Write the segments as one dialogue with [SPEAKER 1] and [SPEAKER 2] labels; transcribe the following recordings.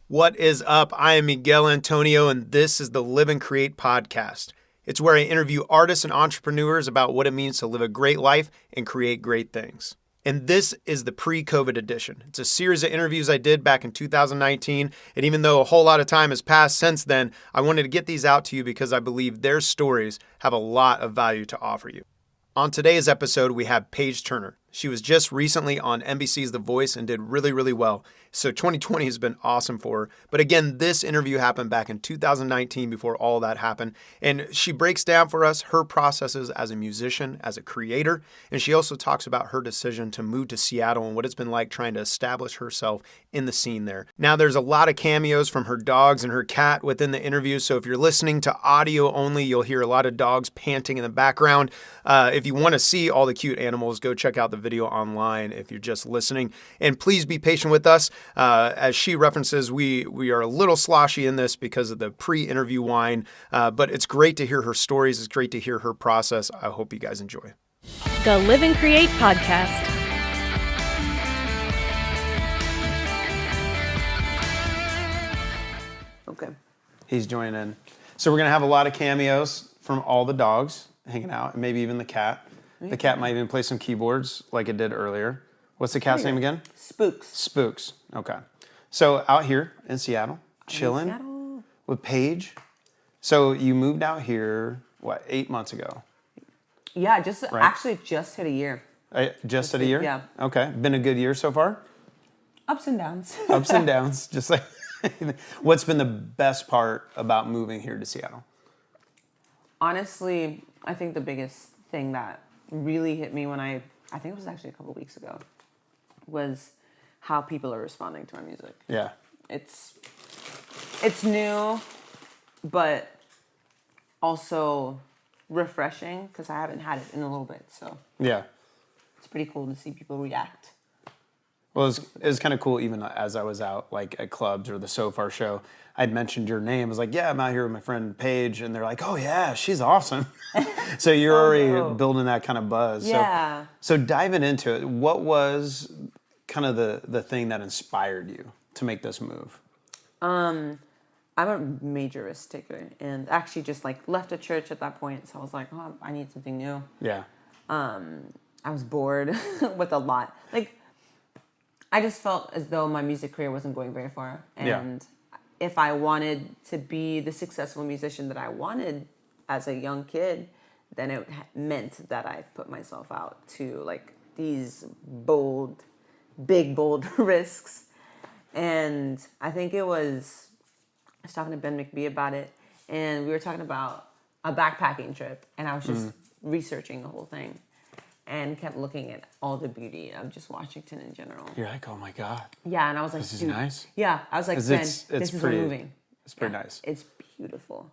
[SPEAKER 1] What is up? I am Miguel Antonio, and this is the Live and Create podcast. It's where I interview artists and entrepreneurs about what it means to live a great life and create great things. And this is the pre-COVID edition. It's a series of interviews I did back in 2019, and even though a whole lot of time has passed since then, I wanted to get these out to you because I believe their stories have a lot of value to offer you. On today's episode, we have Paige Turner. She was just recently on NBC's The Voice and did really well. So 2020 has been awesome for her. But again, this interview happened back in 2019 before all that happened. And she breaks down for us her processes as a musician, as a creator. And she also talks about her decision to move to Seattle and what it's been like trying to establish herself in the scene there. Now, there's a lot of cameos from her dogs and her cat within the interview. So if you're listening to audio only, you'll hear a lot of dogs panting in the background. If you want to see all the cute animals, go check out the video online if you're just listening. And please be patient with us. As she references, we are a little sloshy in this because of the pre-interview wine, but it's great to hear her stories. It's great to hear her process. I hope you guys enjoy.
[SPEAKER 2] The Live and Create podcast.
[SPEAKER 1] Okay. He's joining in. So we're going to have a lot of cameos from all the dogs hanging out, and maybe even the cat. The cat might even play some keyboards like it did earlier. What's the cat's name again?
[SPEAKER 3] Spooks.
[SPEAKER 1] Spooks. Okay. So out here in Seattle, chilling with Paige. So you moved out here, 8 months ago?
[SPEAKER 3] Yeah, actually just hit a year.
[SPEAKER 1] Just hit a year?
[SPEAKER 3] Yeah.
[SPEAKER 1] Okay. Been a good year so far?
[SPEAKER 3] Ups and downs.
[SPEAKER 1] Ups and downs. Just like, what's been the best part about moving here to Seattle?
[SPEAKER 3] Honestly, I think the biggest thing that really hit me when I think it was actually a couple weeks ago, was how people are responding to my music.
[SPEAKER 1] Yeah.
[SPEAKER 3] It's new, but also refreshing because I haven't had it in a little bit. So
[SPEAKER 1] yeah,
[SPEAKER 3] it's pretty cool to see people react.
[SPEAKER 1] Well, it was kind of cool even as I was out like at clubs or the So Far show. I'd mentioned your name. I was like, yeah, I'm out here with my friend Paige. And they're like, oh, yeah, she's awesome. So you're already building that kind of buzz.
[SPEAKER 3] Yeah.
[SPEAKER 1] So diving into it, what was kind of the thing that inspired you to make this move?
[SPEAKER 3] I'm a major risk taker and actually just like left a church at that point. So I was like, oh, I need something new.
[SPEAKER 1] Yeah.
[SPEAKER 3] I was bored with a lot. Like, I just felt as though my music career wasn't going very far. And if I wanted to be the successful musician that I wanted as a young kid, then it meant that I put myself out to like these big, bold risks. And I think I was talking to Ben McBee about it, and we were talking about a backpacking trip, and I was just researching the whole thing and kept looking at all the beauty of just Washington in general.
[SPEAKER 1] You're like, oh my God.
[SPEAKER 3] Yeah, and I was like,
[SPEAKER 1] this is
[SPEAKER 3] dude,
[SPEAKER 1] nice.
[SPEAKER 3] Yeah, I was like, Ben, this is where I'm moving.
[SPEAKER 1] It's pretty nice.
[SPEAKER 3] It's beautiful.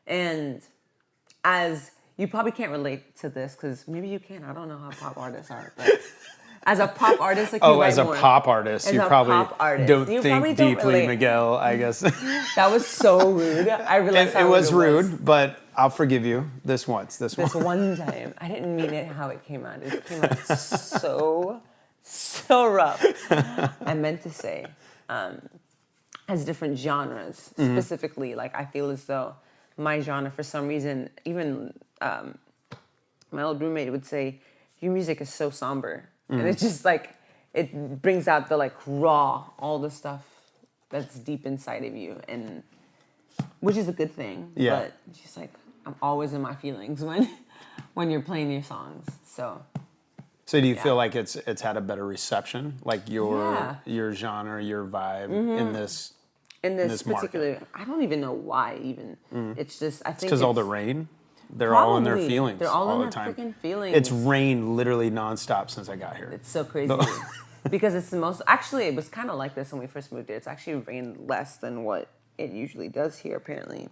[SPEAKER 3] And as you probably can't relate to this because maybe you can. I don't know how pop artists are, but as a pop artist, like
[SPEAKER 1] as a pop artist, you probably don't think deeply, Miguel. I guess
[SPEAKER 3] that was so rude. I realized
[SPEAKER 1] it was rude, but I'll forgive you this one
[SPEAKER 3] time. I didn't mean it how it came out. It came out so rough. I meant to say, as different genres, specifically, like I feel as though my genre, for some reason, even my old roommate would say, your music is so somber. And it's just like, it brings out the like raw, all the stuff that's deep inside of you, and which is a good thing.
[SPEAKER 1] Yeah.
[SPEAKER 3] But just like, I'm always in my feelings when you're playing your songs. So
[SPEAKER 1] do you feel like it's had a better reception, like your genre, your vibe in this
[SPEAKER 3] particular
[SPEAKER 1] market?
[SPEAKER 3] I don't even know why even. It's just I think
[SPEAKER 1] because all the rain. They're
[SPEAKER 3] probably,
[SPEAKER 1] all in their feelings.
[SPEAKER 3] They're all in
[SPEAKER 1] the
[SPEAKER 3] their
[SPEAKER 1] time.
[SPEAKER 3] freaking feelings.
[SPEAKER 1] It's rained literally nonstop since I got here.
[SPEAKER 3] It's so crazy. Because it's the most... Actually, it was kind of like this when we first moved here. It's actually rained less than what it usually does here, apparently.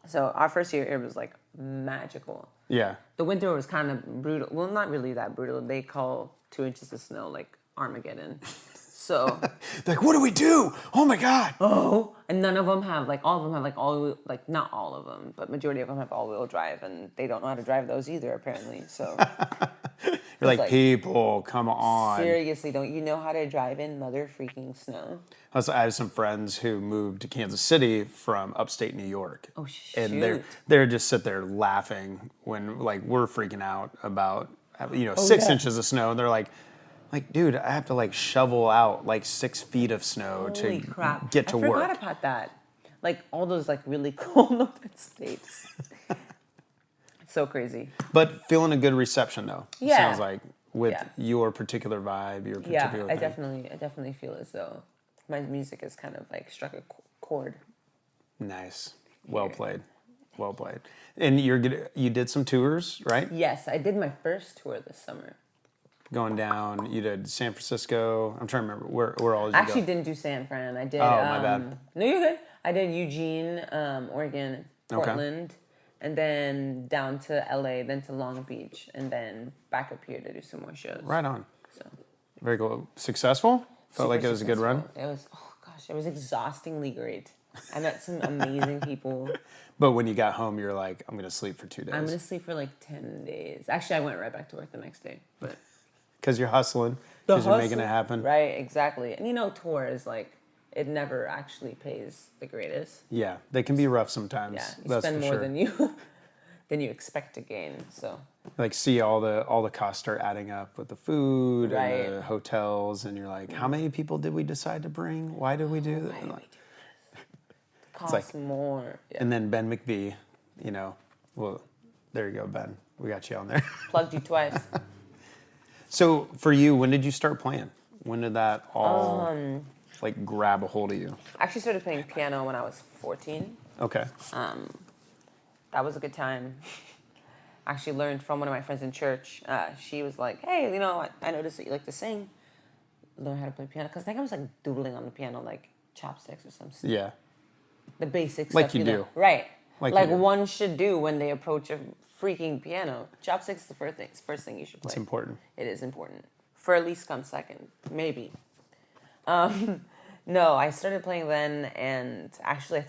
[SPEAKER 3] So our first year here was, like, magical.
[SPEAKER 1] Yeah.
[SPEAKER 3] The winter was kind of brutal. Well, not really that brutal. They call 2 inches of snow, like, Armageddon. So,
[SPEAKER 1] Like, what do we do? Oh my God.
[SPEAKER 3] and none of them have, like, all of them have, like, not all of them, but majority of them have all-wheel drive, and they don't know how to drive those either, apparently. So,
[SPEAKER 1] You're like, people, come on.
[SPEAKER 3] seriously, don't you know how to drive in mother freaking snow?
[SPEAKER 1] I have some friends who moved to Kansas City from upstate New York.
[SPEAKER 3] Oh,
[SPEAKER 1] And
[SPEAKER 3] shoot.
[SPEAKER 1] they're just sit there laughing when, like, we're freaking out about, 6
[SPEAKER 3] yeah.
[SPEAKER 1] inches of snow. And they're like, dude, I have to, like, shovel out, like, 6 feet of snow
[SPEAKER 3] Holy
[SPEAKER 1] to
[SPEAKER 3] crap.
[SPEAKER 1] get to work.
[SPEAKER 3] I forgot about that. Like, all those, like, really cold northern states. It's so crazy.
[SPEAKER 1] But feeling a good reception, though.
[SPEAKER 3] Yeah.
[SPEAKER 1] Sounds like, with
[SPEAKER 3] Yeah.
[SPEAKER 1] your particular vibe, your particular
[SPEAKER 3] Yeah,
[SPEAKER 1] thing.
[SPEAKER 3] I definitely feel as though my music has kind of, like, struck a chord.
[SPEAKER 1] Nice. Well played. Well played. And you did some tours, right?
[SPEAKER 3] Yes, I did my first tour this summer.
[SPEAKER 1] Going down, you did San Francisco. I'm trying to remember where all did
[SPEAKER 3] I
[SPEAKER 1] you
[SPEAKER 3] actually
[SPEAKER 1] go?
[SPEAKER 3] didn't do San Fran. I did.
[SPEAKER 1] Oh, my bad.
[SPEAKER 3] No, you're good. I did Eugene, Oregon, Portland, and then down to LA, then to Long Beach, and then back up here to do some more shows.
[SPEAKER 1] Right on.
[SPEAKER 3] So
[SPEAKER 1] Very cool. Successful? Felt like it was a good run?
[SPEAKER 3] It was, oh gosh, it was exhaustingly great. I met some amazing people.
[SPEAKER 1] But when you got home, you're like, I'm going to sleep for 2 days.
[SPEAKER 3] I'm going to sleep for like 10 days. Actually, I went right back to work the next day. But
[SPEAKER 1] because you're hustling, because you're making it happen.
[SPEAKER 3] Right, exactly. And tours, like, it never actually pays the greatest.
[SPEAKER 1] Yeah, they can be rough sometimes.
[SPEAKER 3] Yeah, you
[SPEAKER 1] that's
[SPEAKER 3] spend
[SPEAKER 1] for
[SPEAKER 3] more
[SPEAKER 1] sure.
[SPEAKER 3] than you expect to gain. So
[SPEAKER 1] Like, see all the costs start adding up with the food
[SPEAKER 3] Right.
[SPEAKER 1] and the hotels, and you're like, how many people did we decide to bring? Why did we do that?
[SPEAKER 3] why do we do this? It costs more. Yeah.
[SPEAKER 1] And then Ben McBee, well, there you go, Ben. We got you on there.
[SPEAKER 3] Plugged you twice.
[SPEAKER 1] So for you, when did you start playing? When did that all grab a hold of you?
[SPEAKER 3] I actually started playing piano when I was 14.
[SPEAKER 1] Okay.
[SPEAKER 3] That was a good time. I actually learned from one of my friends in church. She was like, hey, I noticed that you like to sing. Learn how to play piano. Because I think I was like doodling on the piano, like chopsticks or something.
[SPEAKER 1] Yeah.
[SPEAKER 3] The basic
[SPEAKER 1] Like
[SPEAKER 3] stuff.
[SPEAKER 1] you do.
[SPEAKER 3] Right.
[SPEAKER 1] Like
[SPEAKER 3] Like
[SPEAKER 1] you do.
[SPEAKER 3] one should do when they approach a freaking piano. Chopsticks is the first thing you should play.
[SPEAKER 1] It's important.
[SPEAKER 3] It is important. Fur least comes second, maybe. No, I started playing then, and actually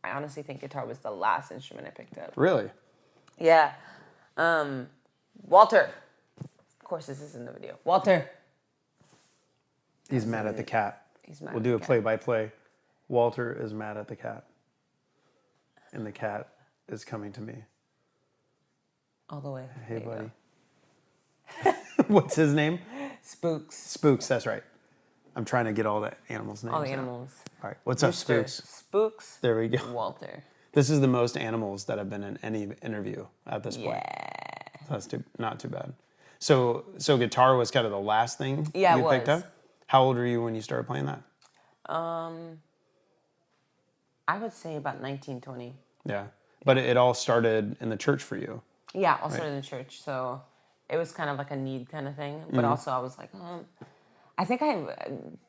[SPEAKER 3] I honestly think guitar was the last instrument I picked up.
[SPEAKER 1] Really?
[SPEAKER 3] Yeah. Walter. Of course, this is in the video. Walter.
[SPEAKER 1] He's mad at the cat.
[SPEAKER 3] He's mad
[SPEAKER 1] We'll
[SPEAKER 3] at
[SPEAKER 1] do
[SPEAKER 3] the
[SPEAKER 1] a
[SPEAKER 3] cat.
[SPEAKER 1] play-by-play. Walter is mad at the cat. And the cat is coming to me.
[SPEAKER 3] All the way.
[SPEAKER 1] Hey,
[SPEAKER 3] There you
[SPEAKER 1] buddy. What's his name?
[SPEAKER 3] go. Spooks.
[SPEAKER 1] Spooks, that's right. I'm trying to get all the animals' names.
[SPEAKER 3] All the
[SPEAKER 1] out.
[SPEAKER 3] animals.
[SPEAKER 1] All right. What's up,
[SPEAKER 3] Mr.
[SPEAKER 1] Spooks?
[SPEAKER 3] Spooks.
[SPEAKER 1] There we go.
[SPEAKER 3] Walter.
[SPEAKER 1] This is the most animals that have been in any interview at this point.
[SPEAKER 3] Yeah.
[SPEAKER 1] So that's not too bad. So guitar was kind of the last thing
[SPEAKER 3] Yeah,
[SPEAKER 1] you
[SPEAKER 3] it
[SPEAKER 1] picked
[SPEAKER 3] was.
[SPEAKER 1] up? How old were you when you started playing that?
[SPEAKER 3] I would say about 19, 20.
[SPEAKER 1] Yeah. But it all started in the church for you.
[SPEAKER 3] Yeah, also in the church. So it was kind of like a need kind of thing. But also I was like, I think I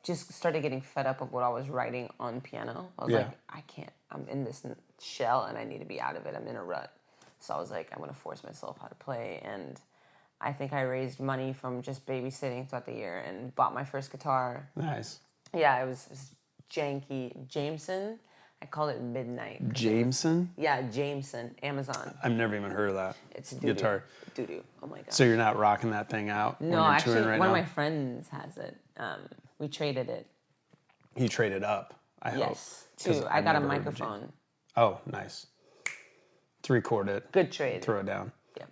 [SPEAKER 3] just started getting fed up of what I was writing on piano. I was
[SPEAKER 1] Yeah.
[SPEAKER 3] like, I can't. I'm in this shell and I need to be out of it. I'm in a rut. So I was like, I'm going to force myself how to play. And I think I raised money from just babysitting throughout the year and bought my first guitar.
[SPEAKER 1] Nice.
[SPEAKER 3] Yeah, it was janky. Jameson. I called it Midnight.
[SPEAKER 1] Jameson?
[SPEAKER 3] Yeah, Jameson. Amazon.
[SPEAKER 1] I've never even heard of that.
[SPEAKER 3] It's doo-doo.
[SPEAKER 1] Guitar.
[SPEAKER 3] Doo-doo. Oh my god.
[SPEAKER 1] So you're not rocking that thing out when
[SPEAKER 3] No,
[SPEAKER 1] you're
[SPEAKER 3] actually,
[SPEAKER 1] touring right
[SPEAKER 3] one
[SPEAKER 1] now?
[SPEAKER 3] of my friends has it. We traded it.
[SPEAKER 1] He traded up, I hope.
[SPEAKER 3] Yes,
[SPEAKER 1] 'Cause
[SPEAKER 3] two. I
[SPEAKER 1] I've
[SPEAKER 3] got a
[SPEAKER 1] never heard of
[SPEAKER 3] microphone.
[SPEAKER 1] Oh, nice. To record it.
[SPEAKER 3] Good trade.
[SPEAKER 1] Throw it down.
[SPEAKER 3] Yeah.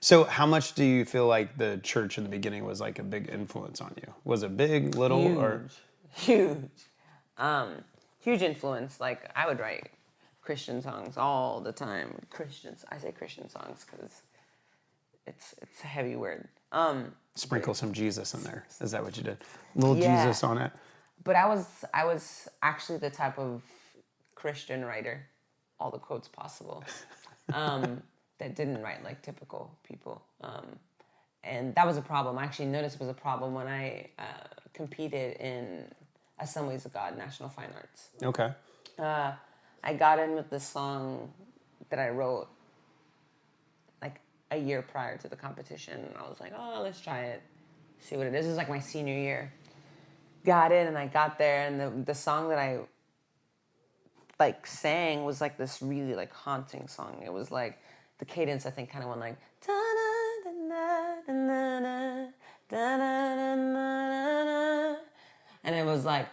[SPEAKER 1] So how much do you feel like the church in the beginning was like a big influence on you? Was it big, little,
[SPEAKER 3] Huge.
[SPEAKER 1] or?
[SPEAKER 3] Huge. Huge influence. Like, I would write Christian songs all the time. I say Christian songs because it's a heavy word.
[SPEAKER 1] Sprinkle some Jesus in there. Is that what you did? Little
[SPEAKER 3] Yeah.
[SPEAKER 1] Jesus on it.
[SPEAKER 3] But I was actually the type of Christian writer, all the quotes possible, that didn't write like typical people. And that was a problem. I actually noticed it was a problem when I competed in Assemblies of God, National Fine Arts.
[SPEAKER 1] Okay.
[SPEAKER 3] I got in with this song that I wrote like a year prior to the competition. And I was like, oh, let's try it, see what it is. It was like my senior year. got in and I got there, and the song that I like sang was like this really like haunting song. It was like the cadence I think kind of went like and it was like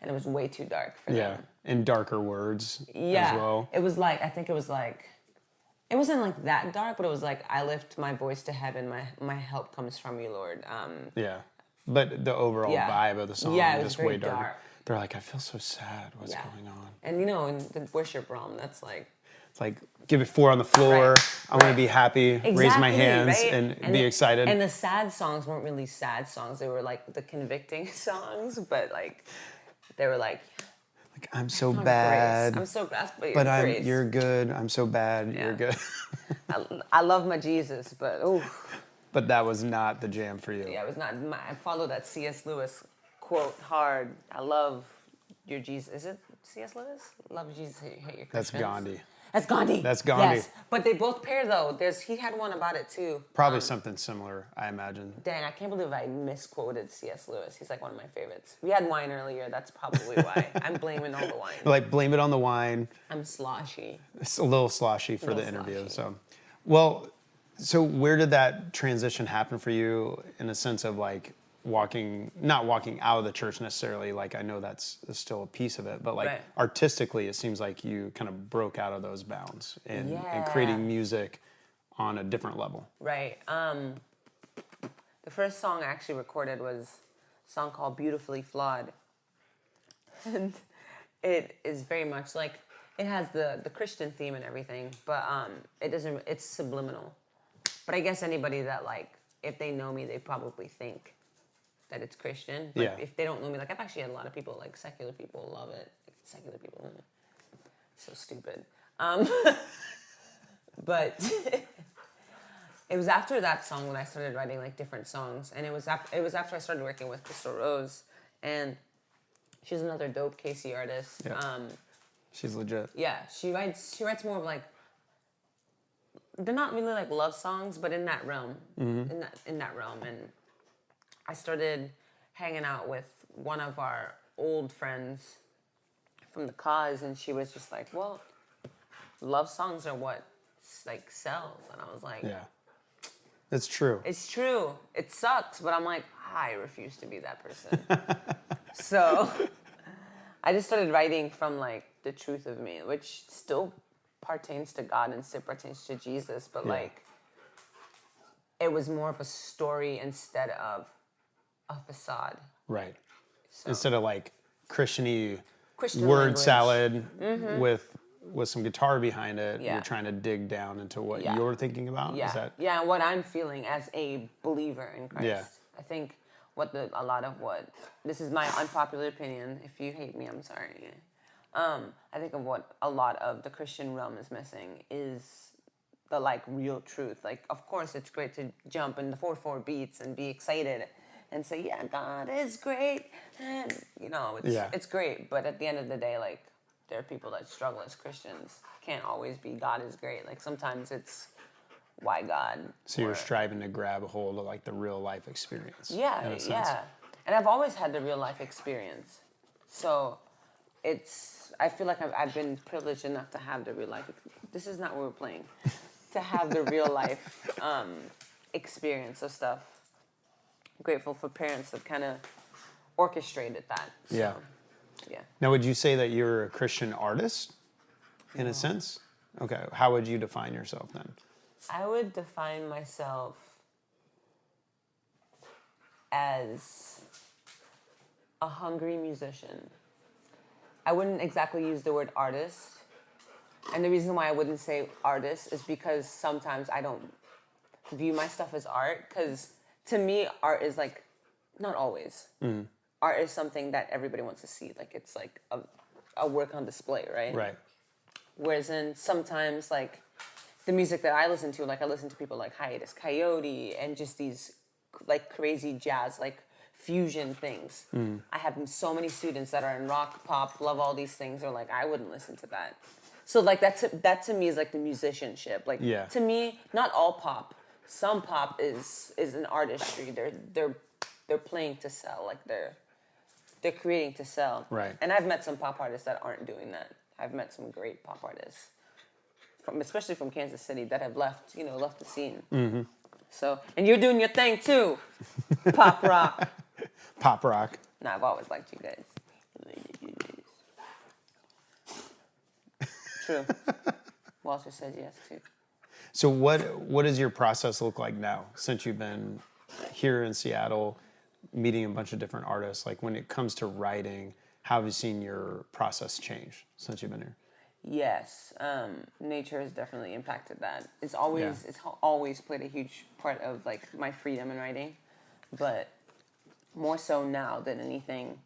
[SPEAKER 3] and it was way too dark for them.
[SPEAKER 1] And darker words
[SPEAKER 3] Yeah.
[SPEAKER 1] as well.
[SPEAKER 3] It was like, I think it was like, it wasn't like that dark, but it was like, I lift my voice to heaven, my help comes from you, Lord.
[SPEAKER 1] But the overall vibe of the song
[SPEAKER 3] it was
[SPEAKER 1] is
[SPEAKER 3] very
[SPEAKER 1] way darker.
[SPEAKER 3] dark.
[SPEAKER 1] They're like, I feel so sad. What's going on?
[SPEAKER 3] And you know, in the worship realm, that's like,
[SPEAKER 1] it's like, give it 4 on the floor.
[SPEAKER 3] Right.
[SPEAKER 1] I want to be happy, raise my hands,
[SPEAKER 3] right?
[SPEAKER 1] and be excited.
[SPEAKER 3] And the sad songs weren't really sad songs. They were like the convicting songs, but like, they were like
[SPEAKER 1] I'm so bad.
[SPEAKER 3] I'm so bad,
[SPEAKER 1] but you're good. I'm so bad.
[SPEAKER 3] Yeah.
[SPEAKER 1] You're good.
[SPEAKER 3] I love my Jesus, but
[SPEAKER 1] But that was not the jam for you.
[SPEAKER 3] Yeah, it was not. I follow that C.S. Lewis quote hard. I love your Jesus. Is it C.S. Lewis? Love Jesus, hate your Christians.
[SPEAKER 1] That's Gandhi.
[SPEAKER 3] That's Gandhi.
[SPEAKER 1] That's Gandhi.
[SPEAKER 3] Yes, but they both pair though. He had one about it too.
[SPEAKER 1] Probably something similar, I imagine.
[SPEAKER 3] Dang, I can't believe I misquoted C.S. Lewis. He's like one of my favorites. We had wine earlier. That's probably why. I'm blaming all the wine.
[SPEAKER 1] Like, blame it on the wine.
[SPEAKER 3] I'm sloshy.
[SPEAKER 1] It's a little sloshy for the interview. So where did that transition happen for you in a sense of like not walking out of the church necessarily, like I know that's still a piece of it, but like artistically, it seems like you kind of broke out of those bounds and creating music on a different level.
[SPEAKER 3] Right. The first song I actually recorded was a song called Beautifully Flawed. And it is very much like, it has the Christian theme and everything, but it's subliminal. But I guess anybody that like, if they know me, they probably think that it's Christian. But if they don't know me, like I've actually had a lot of people, like secular people love it. Secular people, so stupid. But it was after that song when I started writing like different songs. And it was after I started working with Crystal Rose. And she's another dope KC artist.
[SPEAKER 1] Yeah. She's legit.
[SPEAKER 3] Yeah, she writes more of like, they're not really like love songs, but in that realm, in that realm. And I started hanging out with one of our old friends from the cause, and she was just like, well, love songs are what like sells. And I was like,
[SPEAKER 1] yeah, it's true.
[SPEAKER 3] It's true. It sucks, but I'm like, I refuse to be that person. So I just started writing from like the truth of me, which still pertains to God and still pertains to Jesus, but like it was more of a story instead of a facade.
[SPEAKER 1] Right. So, instead of like Christian word
[SPEAKER 3] language.
[SPEAKER 1] salad with some guitar behind it,
[SPEAKER 3] Yeah.
[SPEAKER 1] you're trying to dig down into what you're thinking about.
[SPEAKER 3] Yeah.
[SPEAKER 1] Is that...
[SPEAKER 3] Yeah, and what I'm feeling as a believer in Christ.
[SPEAKER 1] Yeah.
[SPEAKER 3] I think this is my unpopular opinion. If you hate me, I'm sorry. I think of what a lot of the Christian realm is missing is the like real truth. Like, of course, it's great to jump in the 4/4 beats and be excited and say, yeah, God is great. And, you know, it's great. But at the end of the day, like, there are people that struggle as Christians. Can't always be God is great. Like, sometimes it's why God.
[SPEAKER 1] So you're striving to grab a hold of like the real life experience.
[SPEAKER 3] Yeah, yeah. And I've always had the real life experience. So I feel like I've been privileged enough to have the real life. This is not what we're playing. To have the real life experience of stuff. I'm grateful for parents that kind of orchestrated that. So,
[SPEAKER 1] yeah.
[SPEAKER 3] Yeah.
[SPEAKER 1] Now, would you say that you're a Christian artist in a sense? Okay. How would you define yourself then?
[SPEAKER 3] I would define myself as a hungry musician. I wouldn't exactly use the word artist. And the reason why I wouldn't say artist is because sometimes I don't view my stuff as art. Because to me, art is like, not always. Art is something that everybody wants to see. Like, it's like a work on display, right?
[SPEAKER 1] Right.
[SPEAKER 3] Whereas in sometimes, like, the music that I listen to, like, I listen to people like Hiatus Coyote and just these, like, crazy jazz, like, fusion things. I have so many students that are in rock, pop, love all these things. They're like, I wouldn't listen to that. So, like, that to me is, like, the musicianship. Like, to me, not all pop, some pop is an artistry. They're playing to sell, like they're creating to sell.
[SPEAKER 1] Right.
[SPEAKER 3] And I've met some pop artists that aren't doing that. I've met some great pop artists, especially from Kansas City, that have left the scene. Mm-hmm. So, and you're doing your thing too, pop rock.
[SPEAKER 1] Pop rock.
[SPEAKER 3] No, I've always liked you guys. True. Walter says yes too.
[SPEAKER 1] So what does your process look like now, since you've been here in Seattle, meeting a bunch of different artists? Like when it comes to writing, how have you seen your process change since you've been here?
[SPEAKER 3] Yes, nature has definitely impacted that. It's always played a huge part of like my freedom in writing, but more so now than anything.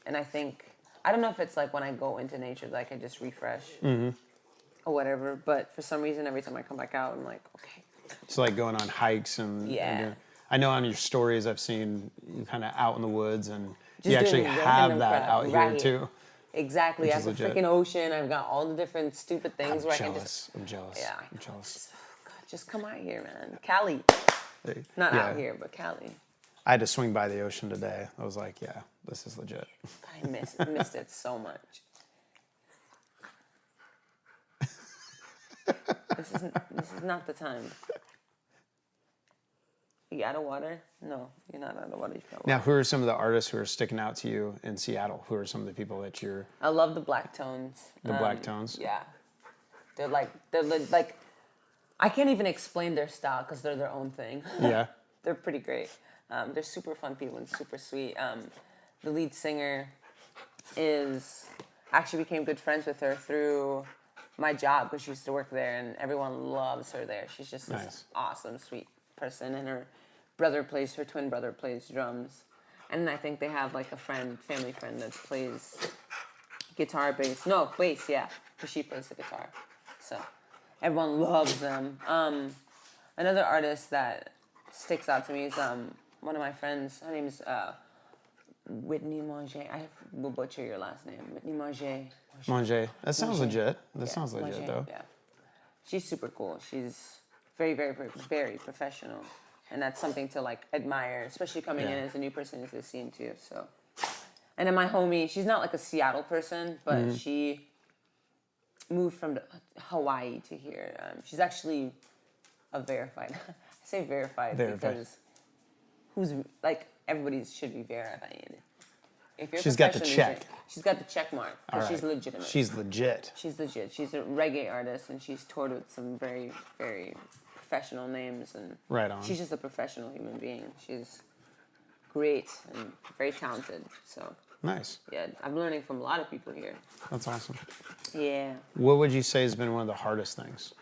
[SPEAKER 3] And I think I don't know if it's like when I go into nature that I can just refresh or whatever. But for some reason, every time I come back out, I'm like, okay.
[SPEAKER 1] It's like going on hikes and I know on your stories I've seen you kind of out in the woods and
[SPEAKER 3] Just
[SPEAKER 1] you actually
[SPEAKER 3] doing
[SPEAKER 1] have
[SPEAKER 3] random
[SPEAKER 1] that
[SPEAKER 3] crap
[SPEAKER 1] out
[SPEAKER 3] right
[SPEAKER 1] here too.
[SPEAKER 3] Exactly. I have a freaking ocean. I've got all the different stupid things where I can just.
[SPEAKER 1] I'm jealous.
[SPEAKER 3] Yeah.
[SPEAKER 1] I'm jealous.
[SPEAKER 3] God, just come out here, man. Cali. Not out here, but Cali.
[SPEAKER 1] I had to swing by the ocean today. I was like, yeah, this is legit.
[SPEAKER 3] I missed it so much. This is not the time. You out of water? No, you're not out of water.
[SPEAKER 1] Now, who are some of the artists who are sticking out to you in Seattle? Who are some of the people that you're...
[SPEAKER 3] I love the Black Tones.
[SPEAKER 1] The Black Tones?
[SPEAKER 3] Yeah. They're like, I can't even explain their style because they're their own thing.
[SPEAKER 1] Yeah.
[SPEAKER 3] They're pretty great. They're super fun people and super sweet. The lead singer actually became good friends with her through my job because she used to work there and everyone loves her there. She's just this awesome, sweet person, and her twin brother plays drums. And I think they have like a family friend that plays guitar, bass. No, bass, yeah, because she plays the guitar. So everyone loves them. Another artist that sticks out to me is one of my friends. Her name is Whitney Monge. I will butcher your last name. Whitney Monge.
[SPEAKER 1] Monge. That sounds legit. That sounds legit,
[SPEAKER 3] Monge,
[SPEAKER 1] though.
[SPEAKER 3] Yeah. She's super cool. She's very, very, very, very professional. And that's something to, like, admire, especially coming in as a new person into the scene, too. So, and then my homie, she's not, like, a Seattle person, but she moved from Hawaii to here. She's actually a verified. I say verified because everybody should be verified. If you're
[SPEAKER 1] She's got the check.
[SPEAKER 3] She's got the check mark.
[SPEAKER 1] Right.
[SPEAKER 3] She's legitimate.
[SPEAKER 1] She's legit.
[SPEAKER 3] She's legit. She's a reggae artist, and she's toured with some very, very professional names. And
[SPEAKER 1] right on.
[SPEAKER 3] She's just a professional human being. She's great and very talented. So
[SPEAKER 1] nice.
[SPEAKER 3] Yeah, I'm learning from a lot of people here.
[SPEAKER 1] That's awesome.
[SPEAKER 3] Yeah.
[SPEAKER 1] What would you say has been one of the hardest things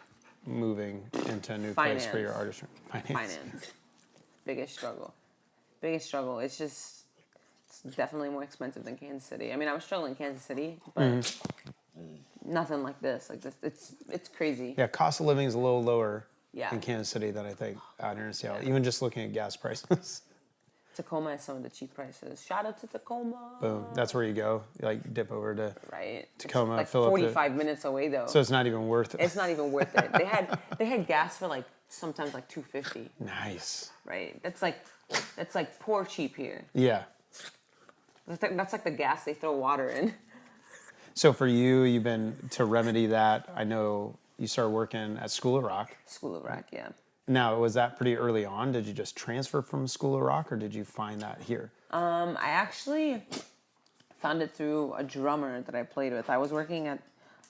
[SPEAKER 1] moving into a new place for your artistry?
[SPEAKER 3] Finance. Biggest struggle. It's definitely more expensive than Kansas City. I mean, I was struggling in Kansas City, but nothing like this. Like this, it's crazy.
[SPEAKER 1] Yeah, cost of living is a little lower
[SPEAKER 3] Yeah.
[SPEAKER 1] in Kansas City than I think out here in Seattle. Even just looking at gas prices.
[SPEAKER 3] Tacoma has some of the cheap prices. Shout out to Tacoma.
[SPEAKER 1] Boom. That's where you go. You like dip over to Tacoma.
[SPEAKER 3] It's like
[SPEAKER 1] fill
[SPEAKER 3] 45 minutes away though.
[SPEAKER 1] So it's not even worth it.
[SPEAKER 3] It's not even worth it. They had gas for like sometimes like $2.50.
[SPEAKER 1] Nice.
[SPEAKER 3] Right. That's like poor cheap here.
[SPEAKER 1] Yeah.
[SPEAKER 3] That's like the gas they throw water in.
[SPEAKER 1] So for you, you've been to remedy that. I know you started working at School of Rock.
[SPEAKER 3] School of Rock, yeah.
[SPEAKER 1] Now, was that pretty early on? Did you just transfer from School of Rock, or did you find that here?
[SPEAKER 3] I actually found it through a drummer that I played with. I was working at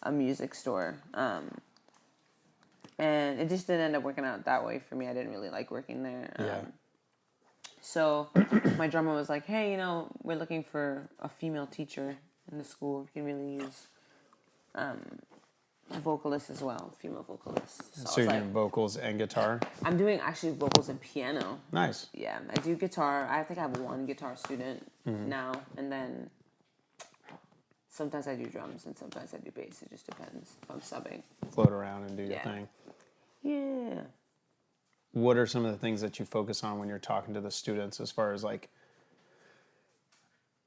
[SPEAKER 3] a music store, and it just didn't end up working out that way for me. I didn't really like working there. So my drummer was like, hey, we're looking for a female teacher in the school. You can really use vocalists as well, female vocalists.
[SPEAKER 1] So you're doing vocals and guitar?
[SPEAKER 3] I'm doing actually vocals and piano.
[SPEAKER 1] Nice.
[SPEAKER 3] Yeah, I do guitar. I think I have one guitar student now, and then sometimes I do drums and sometimes I do bass. It just depends if I'm subbing.
[SPEAKER 1] Float around and do your thing.
[SPEAKER 3] Yeah.
[SPEAKER 1] What are some of the things that you focus on when you're talking to the students as far as like,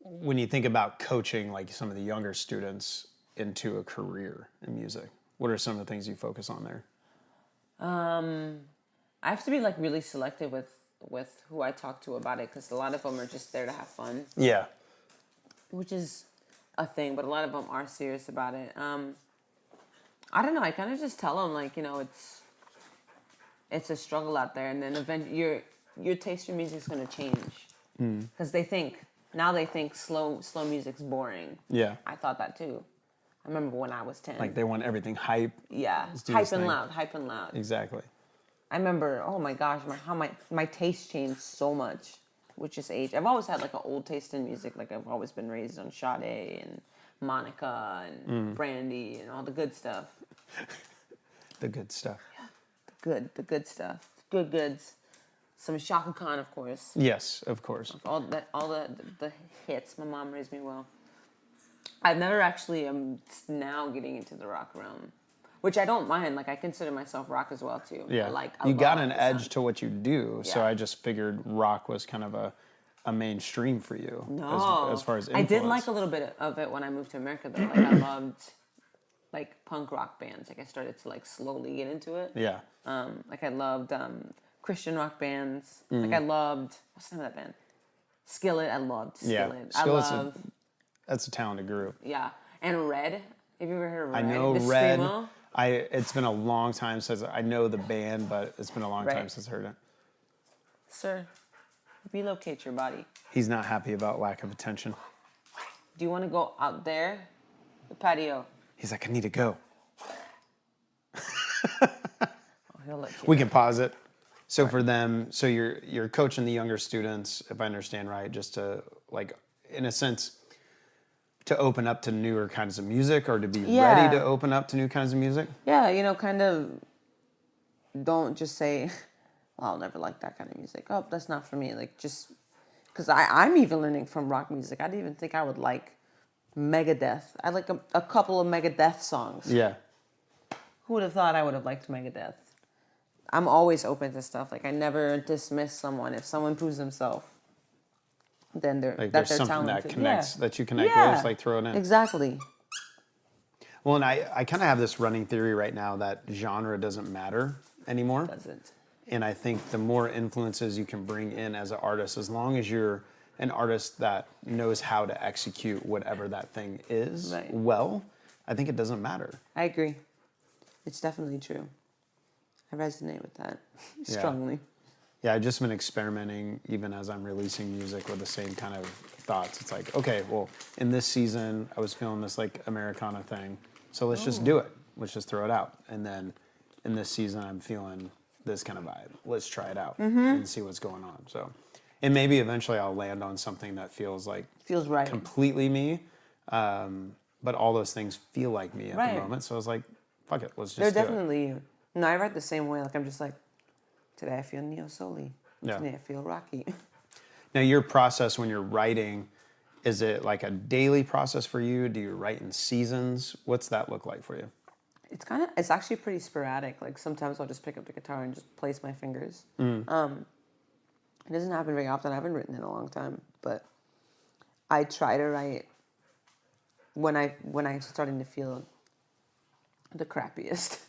[SPEAKER 1] when you think about coaching like some of the younger students into a career in music? What are some of the things you focus on there?
[SPEAKER 3] I have to be like really selective with who I talk to about it because a lot of them are just there to have fun.
[SPEAKER 1] Yeah.
[SPEAKER 3] Which is a thing, but a lot of them are serious about it. I don't know. I kind of just tell them like, it's a struggle out there, and then eventually your taste in music is going to change because they think slow music's boring.
[SPEAKER 1] Yeah.
[SPEAKER 3] I thought that too. I remember when I was 10.
[SPEAKER 1] Like they want everything hype.
[SPEAKER 3] Yeah, hype and loud.
[SPEAKER 1] Exactly.
[SPEAKER 3] I remember, oh my gosh, how my taste changed so much, with just age. I've always had like an old taste in music. Like I've always been raised on Sade and Monica and Brandy and all the good stuff.
[SPEAKER 1] The good stuff.
[SPEAKER 3] Yeah, the good stuff, good goods. Some Shaka Khan, of course.
[SPEAKER 1] Yes, of course.
[SPEAKER 3] All the hits. My mom raised me well. I've never actually now getting into the rock realm. Which I don't mind. Like, I consider myself rock as well, too.
[SPEAKER 1] Yeah.
[SPEAKER 3] Like,
[SPEAKER 1] you got an edge to what you do, so
[SPEAKER 3] Yeah.
[SPEAKER 1] I just figured rock was kind of a mainstream for you.
[SPEAKER 3] No.
[SPEAKER 1] As far as influence.
[SPEAKER 3] I did like a little bit of it when I moved to America, though. Like, I loved, like, punk rock bands. Like, I started to, like, slowly get into it.
[SPEAKER 1] Yeah.
[SPEAKER 3] Like, I loved Christian rock bands. Like, I loved, what's the name of that band? Skillet. I loved Skillet.
[SPEAKER 1] Yeah.
[SPEAKER 3] I love...
[SPEAKER 1] That's a talented group.
[SPEAKER 3] Yeah. And Red. Have you ever heard of Red?
[SPEAKER 1] I know
[SPEAKER 3] the
[SPEAKER 1] Red.
[SPEAKER 3] Screamo?
[SPEAKER 1] It's been a long time since I know the band, but it's been a long time since I heard it.
[SPEAKER 3] Sir, relocate your body.
[SPEAKER 1] He's not happy about lack of attention.
[SPEAKER 3] Do you want to go out there? The patio.
[SPEAKER 1] He's like, I need to go.
[SPEAKER 3] He'll let you.
[SPEAKER 1] We can pause it. So for them, so you're coaching the younger students, if I understand right, just to like, in a sense, to open up to newer kinds of music, or to be ready to open up to new kinds of music?
[SPEAKER 3] Yeah, kind of don't just say, well, I'll never like that kind of music. Oh, that's not for me. Like, just, because I'm even learning from rock music. I didn't even think I would like Megadeth. I like a couple of Megadeth songs.
[SPEAKER 1] Yeah.
[SPEAKER 3] Who would have thought I would have liked Megadeth? I'm always open to stuff. Like, I never dismiss someone. If someone proves themselves, then they're
[SPEAKER 1] Like
[SPEAKER 3] that
[SPEAKER 1] there's
[SPEAKER 3] they're
[SPEAKER 1] something
[SPEAKER 3] talented.
[SPEAKER 1] that connects, that you connect
[SPEAKER 3] Yeah.
[SPEAKER 1] with, like throw it in.
[SPEAKER 3] Exactly.
[SPEAKER 1] Well, and I kind of have this running theory right now that genre doesn't matter anymore.
[SPEAKER 3] Doesn't.
[SPEAKER 1] And I think the more influences you can bring in as an artist, as long as you're an artist that knows how to execute whatever that thing is well, I think it doesn't matter.
[SPEAKER 3] I agree. It's definitely true. I resonate with that strongly.
[SPEAKER 1] Yeah, I've just been experimenting even as I'm releasing music with the same kind of thoughts. It's like, okay, well, in this season, I was feeling this like Americana thing. So let's just do it. Let's just throw it out. And then in this season, I'm feeling this kind of vibe. Let's try it out and see what's going on. So, and maybe eventually I'll land on something that feels like
[SPEAKER 3] right.
[SPEAKER 1] completely me. But all those things feel like me at the moment. So I was like, fuck it, let's just do it.
[SPEAKER 3] They're definitely, no, I write the same way. Like, I'm just like, today I feel neo-soul-y.
[SPEAKER 1] Yeah.
[SPEAKER 3] Today I feel rocky.
[SPEAKER 1] Now, your process when you're writing, is it like a daily process for you? Do you write in seasons? What's that look like for you?
[SPEAKER 3] It's actually pretty sporadic. Like, sometimes I'll just pick up the guitar and just place my fingers. It doesn't happen very often. I haven't written in a long time, but I try to write when I'm starting to feel the crappiest.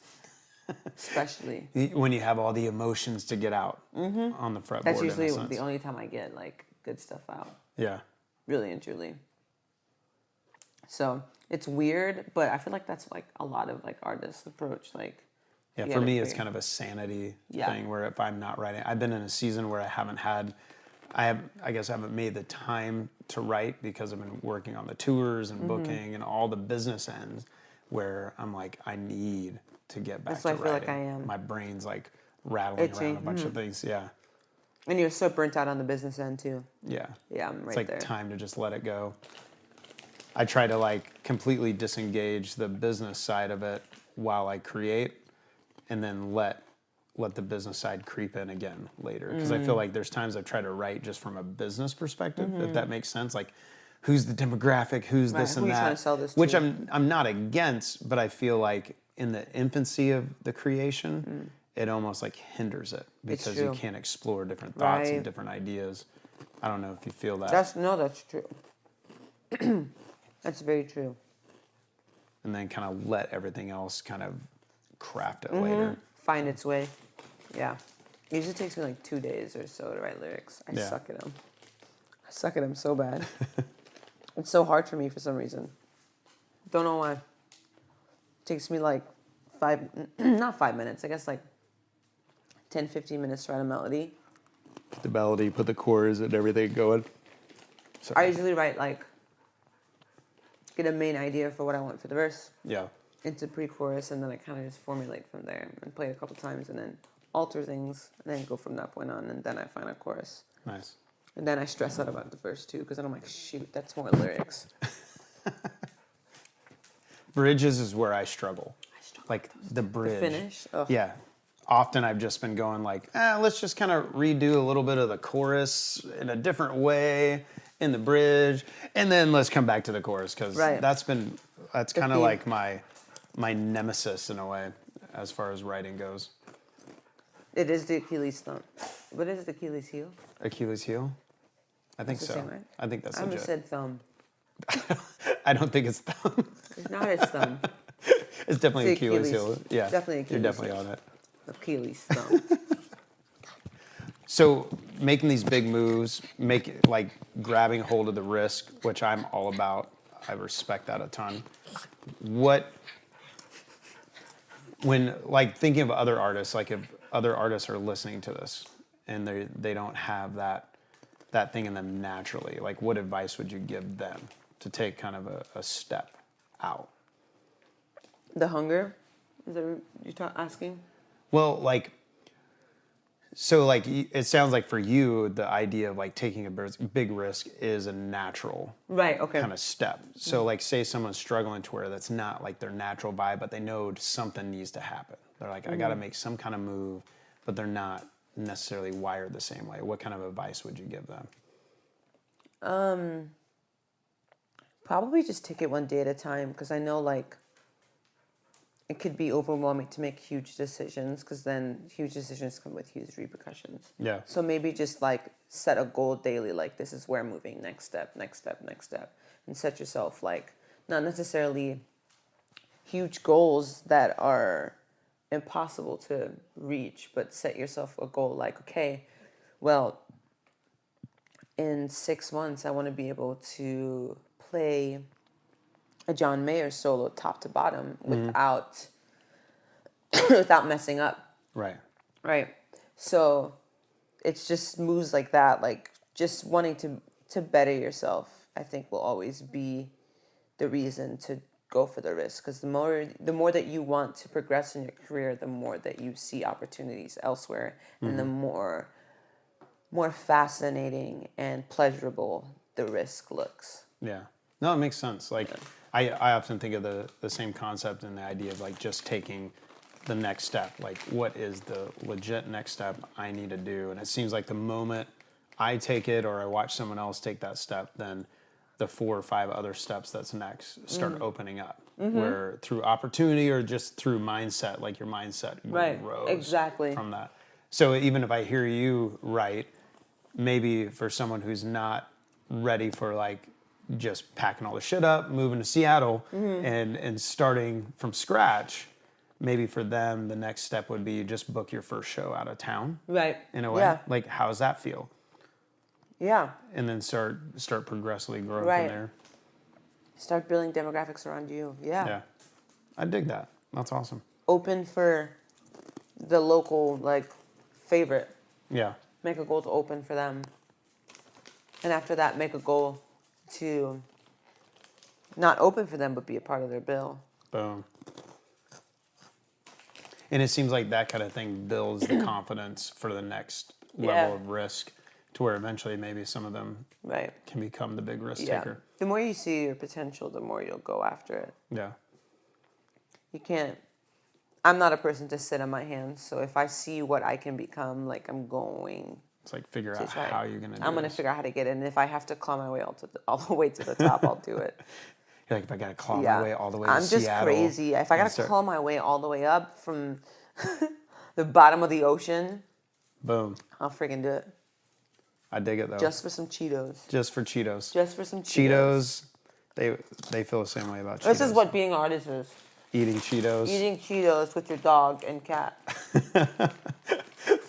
[SPEAKER 3] Especially
[SPEAKER 1] when you have all the emotions to get out on the fretboard.
[SPEAKER 3] That's usually the only time I get like good stuff out.
[SPEAKER 1] Yeah.
[SPEAKER 3] Really and truly. So it's weird, but I feel like that's like a lot of like artists' approach. Like,
[SPEAKER 1] yeah, for me, it's kind of a sanity thing where if I'm not writing, I've been in a season where I guess I haven't made the time to write because I've been working on the tours and booking and all the business ends where I'm like, I need to get back to writing. That's what I feel like I am. My brain's like rattling around a bunch of things. Yeah.
[SPEAKER 3] And you're so burnt out on the business end too.
[SPEAKER 1] Yeah.
[SPEAKER 3] Yeah, I'm right
[SPEAKER 1] there. It's like time to just let it go. I try to like completely disengage the business side of it while I create, and then let the business side creep in again later. Because I feel like there's times I've tried to write just from a business perspective, if that makes sense. Like, who's the demographic, who's this and
[SPEAKER 3] who
[SPEAKER 1] that.
[SPEAKER 3] Are you trying to sell this to?
[SPEAKER 1] Which I'm not against, but I feel like in the infancy of the creation, it almost like hinders it because you can't explore different thoughts and different ideas. I don't know if you feel that.
[SPEAKER 3] That's true. That's very true.
[SPEAKER 1] And then kind of let everything else kind of craft it later.
[SPEAKER 3] Find its way. Yeah. It usually takes me like 2 days or so to write lyrics. I
[SPEAKER 1] Yeah.
[SPEAKER 3] suck at them. I suck at them so bad. It's so hard for me for some reason. Don't know why. It takes me like not 5 minutes, I guess like 10, 15 minutes to write a melody.
[SPEAKER 1] The melody, put the chords and everything going.
[SPEAKER 3] I usually write like, get a main idea for what I want for the verse.
[SPEAKER 1] Yeah.
[SPEAKER 3] Into pre-chorus, and then I kind of just formulate from there and play it a couple times and then alter things and then go from that point on, and then I find a chorus.
[SPEAKER 1] Nice.
[SPEAKER 3] And then I stress out about the verse too, because then I'm like, shoot, that's more lyrics.
[SPEAKER 1] Bridges is where I struggle. Like the bridge.
[SPEAKER 3] The finish? Ugh.
[SPEAKER 1] Yeah. Often I've just been going like, let's just kind of redo a little bit of the chorus in a different way in the bridge, and then let's come back to the chorus, because that's kind of like my nemesis in a way as far as writing goes.
[SPEAKER 3] It is the Achilles thumb. What is the Achilles heel?
[SPEAKER 1] Achilles heel? I think
[SPEAKER 3] That's the
[SPEAKER 1] so.
[SPEAKER 3] same, right?
[SPEAKER 1] I think that's
[SPEAKER 3] I almost
[SPEAKER 1] legit.
[SPEAKER 3] said thumb.
[SPEAKER 1] I don't think it's thumb.
[SPEAKER 3] It's not his thumb.
[SPEAKER 1] It's definitely
[SPEAKER 3] It's
[SPEAKER 1] Achilles heel. Yeah,
[SPEAKER 3] definitely Achilles
[SPEAKER 1] you're definitely
[SPEAKER 3] heel.
[SPEAKER 1] on it.
[SPEAKER 3] Achilles thumb.
[SPEAKER 1] So making these big moves, like grabbing hold of the risk, which I'm all about. I respect that a ton. When like thinking of other artists, like if other artists are listening to this and they don't have that thing in them naturally, like what advice would you give them to take kind of a step out?
[SPEAKER 3] The hunger? Is that what you're asking?
[SPEAKER 1] Well, like, so like it sounds like for you, the idea of like taking a big risk is a natural kind of step. So like say someone's struggling to where that's not like their natural vibe, but they know something needs to happen. They're like, I got to make some kind of move, but they're not necessarily wired the same way. What kind of advice would you give them?
[SPEAKER 3] Probably just take it one day at a time, because I know like it could be overwhelming to make huge decisions, because then huge decisions come with huge repercussions.
[SPEAKER 1] Yeah.
[SPEAKER 3] So maybe just like set a goal daily, like this is where I'm moving, next step, next step, next step. And set yourself like, not necessarily huge goals that are impossible to reach, but set yourself a goal like, okay, well, in 6 months I want to be able to play a John Mayer solo top to bottom without messing up.
[SPEAKER 1] Right.
[SPEAKER 3] Right. So it's just moves like that, like just wanting to better yourself, I think will always be the reason to go for the risk. Because the more that you want to progress in your career, the more that you see opportunities elsewhere, and the more fascinating and pleasurable the risk looks.
[SPEAKER 1] Yeah. No, it makes sense. Like I often think of the same concept and the idea of like just taking the next step. Like what is the legit next step I need to do? And it seems like the moment I take it or I watch someone else take that step, then the 4 or 5 other steps that's next start opening up. Where through opportunity or just through mindset, like your mindset grows from that. So even if I hear you write, maybe for someone who's not ready for like just packing all the shit up, moving to Seattle and starting from scratch, maybe for them the next step would be just book your first show out of town.
[SPEAKER 3] Right.
[SPEAKER 1] In a way.
[SPEAKER 3] Yeah.
[SPEAKER 1] Like how does that feel?
[SPEAKER 3] Yeah.
[SPEAKER 1] And then start progressively growing
[SPEAKER 3] Right.
[SPEAKER 1] from there.
[SPEAKER 3] Start building demographics around you. Yeah.
[SPEAKER 1] Yeah. I dig that. That's awesome.
[SPEAKER 3] Open for the local like favorite.
[SPEAKER 1] Yeah.
[SPEAKER 3] Make a goal to open for them. And after that, make a goal to not open for them, but be a part of their bill.
[SPEAKER 1] Boom. And it seems like that kind of thing builds the confidence for the next level of risk, to where eventually maybe some of them can become the big risk taker.
[SPEAKER 3] The more you see your potential, the more you'll go after it.
[SPEAKER 1] Yeah.
[SPEAKER 3] You can't. I'm not a person to sit on my hands, so if I see what I can become, like I'm going.
[SPEAKER 1] It's like figure out how you're gonna do it.
[SPEAKER 3] I'm gonna figure out how to get it, and if I have to claw my way all the way to the top, I'll do it.
[SPEAKER 1] You're like, if I gotta claw my way all the way to
[SPEAKER 3] I'm
[SPEAKER 1] Seattle.
[SPEAKER 3] just crazy. If I gotta claw my way all the way up from the bottom of the ocean,
[SPEAKER 1] boom,
[SPEAKER 3] I'll freaking do it.
[SPEAKER 1] I dig it though.
[SPEAKER 3] Just for some Cheetos.
[SPEAKER 1] Just for Cheetos.
[SPEAKER 3] Just for some Cheetos.
[SPEAKER 1] They feel the same way about Cheetos.
[SPEAKER 3] This is what being an artist is.
[SPEAKER 1] Eating Cheetos.
[SPEAKER 3] Eating Cheetos with your dog and cat.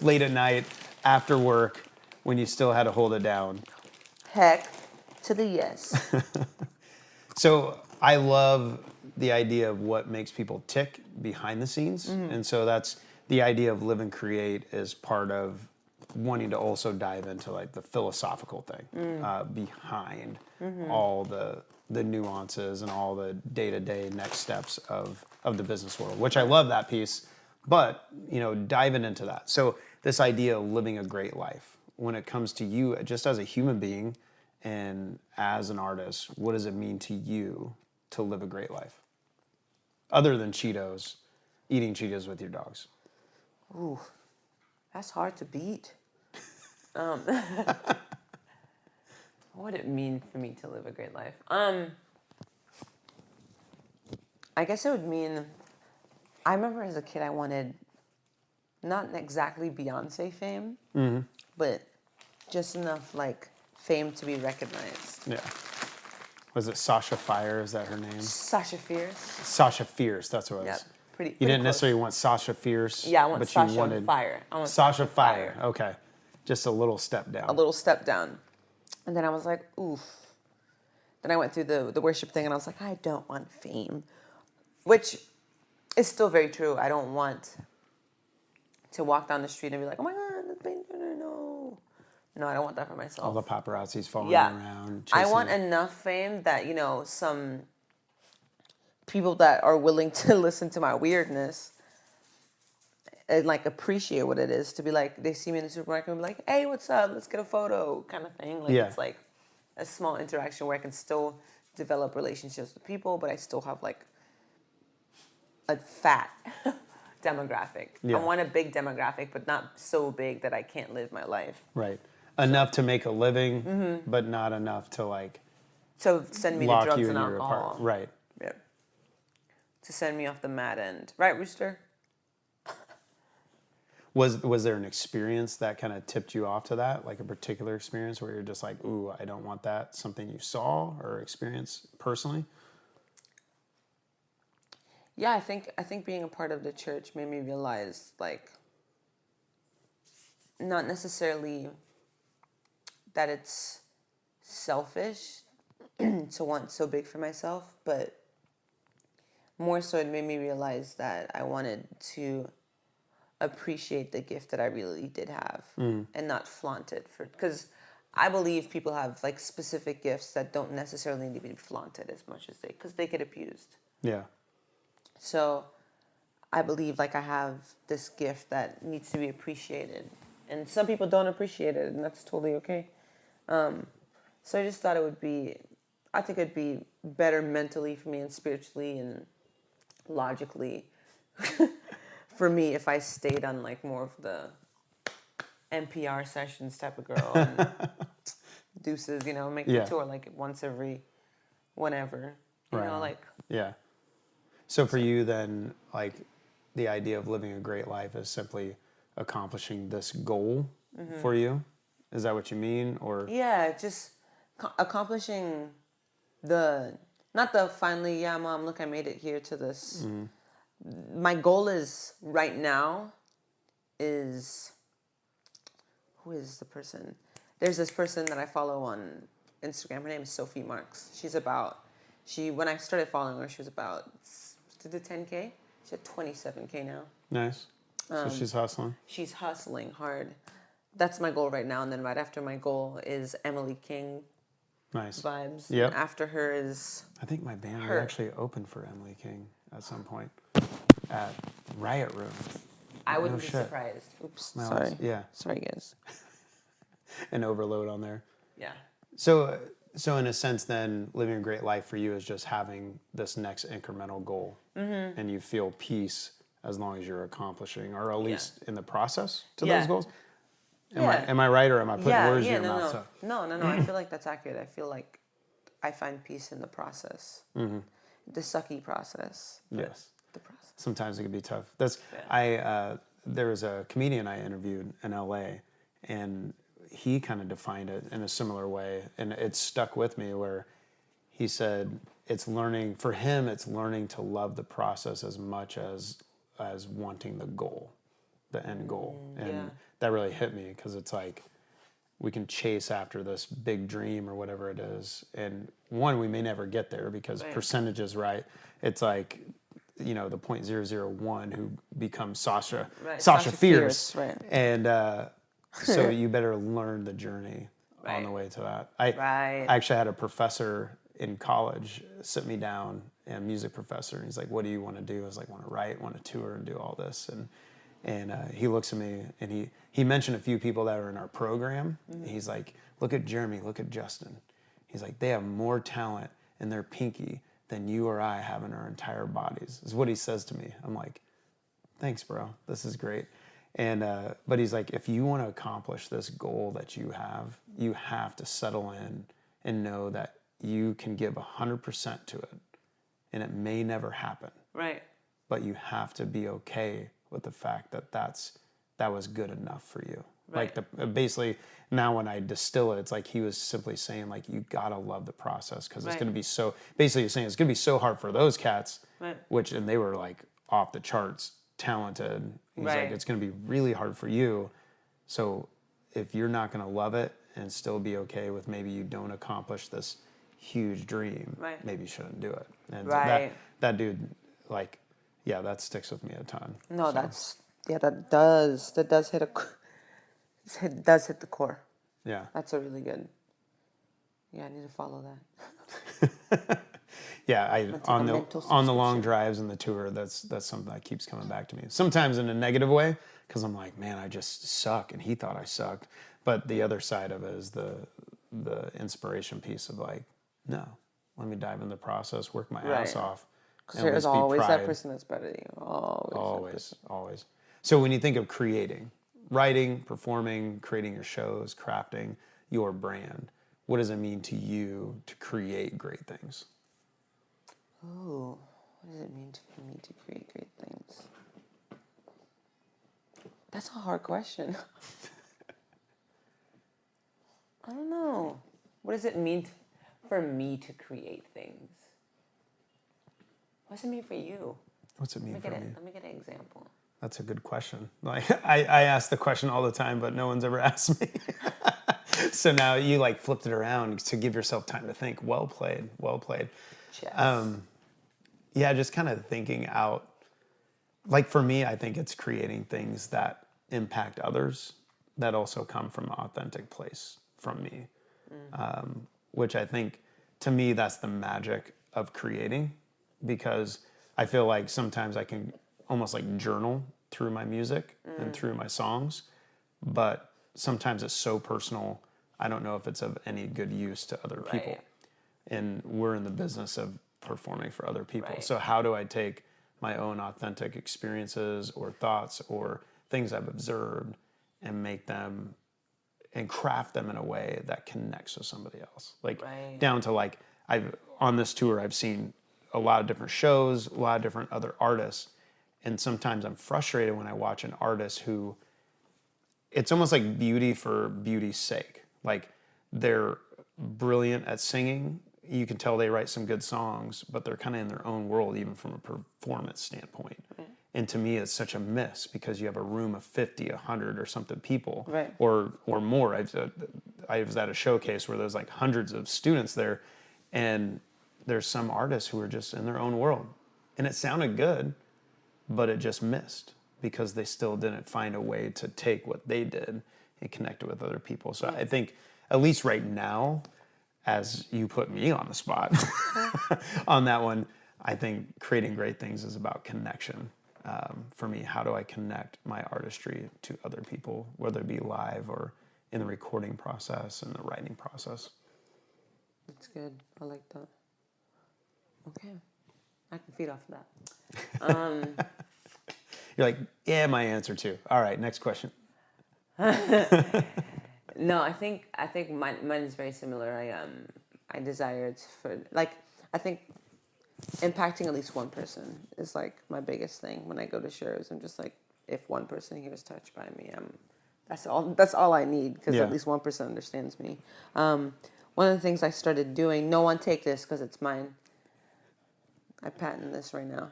[SPEAKER 1] late at night, after work, when you still had to hold it down.
[SPEAKER 3] Heck to the yes.
[SPEAKER 1] So I love the idea of what makes people tick behind the scenes. And so that's the idea of live and create is part of wanting to also dive into like the philosophical thing behind all the nuances and all the day-to-day next steps of the business world, which I love that piece, but, diving into that. So this idea of living a great life, when it comes to you, just as a human being and as an artist, what does it mean to you to live a great life? Other than Cheetos, eating Cheetos with your dogs.
[SPEAKER 3] Ooh, that's hard to beat. What would it mean for me to live a great life? I guess it would mean, I remember as a kid I wanted not exactly Beyonce fame, but just enough like fame to be recognized.
[SPEAKER 1] Yeah. Was it Sasha Fire? Is that her name?
[SPEAKER 3] Sasha Fierce.
[SPEAKER 1] Sasha Fierce, that's what it was.
[SPEAKER 3] Yep. Pretty
[SPEAKER 1] You didn't
[SPEAKER 3] close.
[SPEAKER 1] necessarily want Sasha Fierce.
[SPEAKER 3] Yeah, I want
[SPEAKER 1] but
[SPEAKER 3] Sasha
[SPEAKER 1] you wanted
[SPEAKER 3] Fire. I want
[SPEAKER 1] Sasha Fire. Okay. Just a little step down.
[SPEAKER 3] A little step down. And then I was like, oof. Then I went through the worship thing and I was like, I don't want fame. Which is still very true. I don't want to walk down the street and be like, oh my God, that's Paige Turner, no. No, I don't want that for myself.
[SPEAKER 1] All the paparazzis following around.
[SPEAKER 3] I want
[SPEAKER 1] it.
[SPEAKER 3] enough fame that, some people that are willing to listen to my weirdness and like appreciate what it is to be like, they see me in the supermarket and be like, hey, what's up? Let's get a photo kind of thing. Like it's like a small interaction where I can still develop relationships with people, but I still have like a fat demographic.
[SPEAKER 1] Yeah.
[SPEAKER 3] I want a big demographic, but not so big that I can't live my life.
[SPEAKER 1] Right. Enough to make a living, but not enough to like
[SPEAKER 3] So send me to
[SPEAKER 1] lock
[SPEAKER 3] drugs
[SPEAKER 1] you
[SPEAKER 3] and
[SPEAKER 1] in your
[SPEAKER 3] alcohol.
[SPEAKER 1] apartment. Right.
[SPEAKER 3] Yeah. To send me off the mad end. Right, Rooster?
[SPEAKER 1] Was there an experience that kind of tipped you off to that? Like a particular experience where you're just like, ooh, I don't want that? Something you saw or experienced personally?
[SPEAKER 3] Yeah, I think being a part of the church made me realize, like, not necessarily that it's selfish to want so big for myself, but more so it made me realize that I wanted to appreciate the gift that I really did have and not flaunt it because I believe people have like specific gifts that don't necessarily need to be flaunted as much as because they get abused.
[SPEAKER 1] Yeah.
[SPEAKER 3] So I believe like I have this gift that needs to be appreciated, and some people don't appreciate it, and that's totally okay. So I just thought I think it'd be better mentally for me and spiritually and logically for me if I stayed on like more of the NPR sessions type of girl and deuces, make the tour like once every whenever, like.
[SPEAKER 1] Yeah. So for you then, like the idea of living a great life is simply accomplishing this goal for you? Is that what you mean? Or
[SPEAKER 3] yeah, just accomplishing not the finally, yeah, Mom, look, I made it here to this. My goal is right now is, who is the person? There's this person that I follow on Instagram. Her name is Sophie Marks. When I started following her, she was about, did the 10K? She's at 27K now.
[SPEAKER 1] nice. So she's hustling.
[SPEAKER 3] She's hustling hard. That's my goal right now. And then right after my goal is Emily King.
[SPEAKER 1] Nice.
[SPEAKER 3] Vibes.
[SPEAKER 1] Yep.
[SPEAKER 3] And after her is
[SPEAKER 1] I think my band
[SPEAKER 3] her.
[SPEAKER 1] would actually open for Emily King at some point at Riot Room.
[SPEAKER 3] I wouldn't
[SPEAKER 1] No
[SPEAKER 3] be
[SPEAKER 1] shit.
[SPEAKER 3] surprised. Oops.
[SPEAKER 1] No,
[SPEAKER 3] Sorry.
[SPEAKER 1] yeah.
[SPEAKER 3] Sorry, guys.
[SPEAKER 1] An overload on there.
[SPEAKER 3] Yeah.
[SPEAKER 1] So in a sense, then living a great life for you is just having this next incremental goal, and you feel peace as long as you're accomplishing, or at least in the process to those goals. Am I right, or am I putting words in your mouth? So?
[SPEAKER 3] No. I feel like that's accurate. I feel like I find peace in the process, the sucky process.
[SPEAKER 1] Yes.
[SPEAKER 3] The process.
[SPEAKER 1] Sometimes it can be tough. There was a comedian I interviewed in LA, and he kind of defined it in a similar way, and it stuck with me where he said it's learning to love the process as much as wanting the goal, the end goal. And that really hit me, because it's like we can chase after this big dream or whatever it is, and one, we may never get there because percentages, right? It's like, the 0.001 who becomes Sasha Fierce,
[SPEAKER 3] right?
[SPEAKER 1] And so you better learn the journey on the way to that. I actually had a professor in college sit me down, a music professor, and he's like, "What do you want to do?" I was like, "Want to write, want to tour, and do all this." And he looks at me, and he mentioned a few people that are in our program. Mm-hmm. He's like, "Look at Jeremy, look at Justin." He's like, "They have more talent in their pinky than you or I have in our entire bodies," is what he says to me. I'm like, "Thanks, bro. This is great." And but he's like, if you want to accomplish this goal that you have to settle in and know that you can give 100% to it, and it may never happen.
[SPEAKER 3] Right.
[SPEAKER 1] But you have to be okay with the fact that that was good enough for you. Right. Like basically now when I distill it, it's like he was simply saying, like, you gotta love the process, because it's gonna be so. Basically, he's saying it's gonna be so hard for those cats, and they were like off the charts talented. He's like, it's going to be really hard for you. So if you're not going to love it and still be okay with maybe you don't accomplish this huge dream, maybe you shouldn't do it. And that dude, like, that sticks with me a ton.
[SPEAKER 3] No, that does hit it does hit the core. Yeah. That's a really good. Yeah, I need to follow that.
[SPEAKER 1] Yeah, on the long drives and the tour, that's something that keeps coming back to me. Sometimes in a negative way, because I'm like, man, I just suck, and he thought I sucked. But the other side of it is the inspiration piece of like, no, let me dive in the process, work my ass off.
[SPEAKER 3] Because there's always that person that's better than you.
[SPEAKER 1] Always. So when you think of creating, writing, performing, creating your shows, crafting your brand, what does it mean to you to create great things?
[SPEAKER 3] Oh, what does it mean for me to create great things? That's a hard question. I don't know. What does it mean for me to create things? What does it mean for you?
[SPEAKER 1] What's it mean for me?
[SPEAKER 3] Let me get an example.
[SPEAKER 1] That's a good question. Like I ask the question all the time, but no one's ever asked me. So now you like flipped it around to give yourself time to think. Well played. Chess. Yeah, just kind of thinking out. Like for me, I think it's creating things that impact others that also come from an authentic place from me. Which I think, to me, that's the magic of creating, because I feel like sometimes I can almost like journal through my music and through my songs, but sometimes it's so personal, I don't know if it's of any good use to other people. And we're in the business of performing for other people. So how do I take my own authentic experiences or thoughts or things I've observed and make them and craft them in a way that connects with somebody else? Like down to like, on this tour, I've seen a lot of different shows, a lot of different other artists. And sometimes I'm frustrated when I watch an artist who, it's almost like beauty for beauty's sake. Like they're brilliant at singing. You can tell they write some good songs, but they're kind of in their own world, even from a performance standpoint. And to me, it's such a miss, because you have a room of 50, 100 or something people, or more. I was at a showcase where there's like hundreds of students there, and there's some artists who are just in their own world. And it sounded good, but it just missed, because they still didn't find a way to take what they did and connect it with other people. So I think, at least right now, as you put me on the spot on that one, I think creating great things is about connection. For me, how do I connect my artistry to other people, whether it be live or in the recording process and the writing process?
[SPEAKER 3] That's good. I like that. Okay. I can feed off of that.
[SPEAKER 1] You're like, yeah, my answer too. All right, next question.
[SPEAKER 3] No, I think mine is very similar. I desire for, like, I think impacting at least one person is like my biggest thing when I go to shows. I'm just like, if one person here is touched by me, that's all I need, because at least one person understands me. One of the things I started doing, no one take this because it's mine. I patent this right now.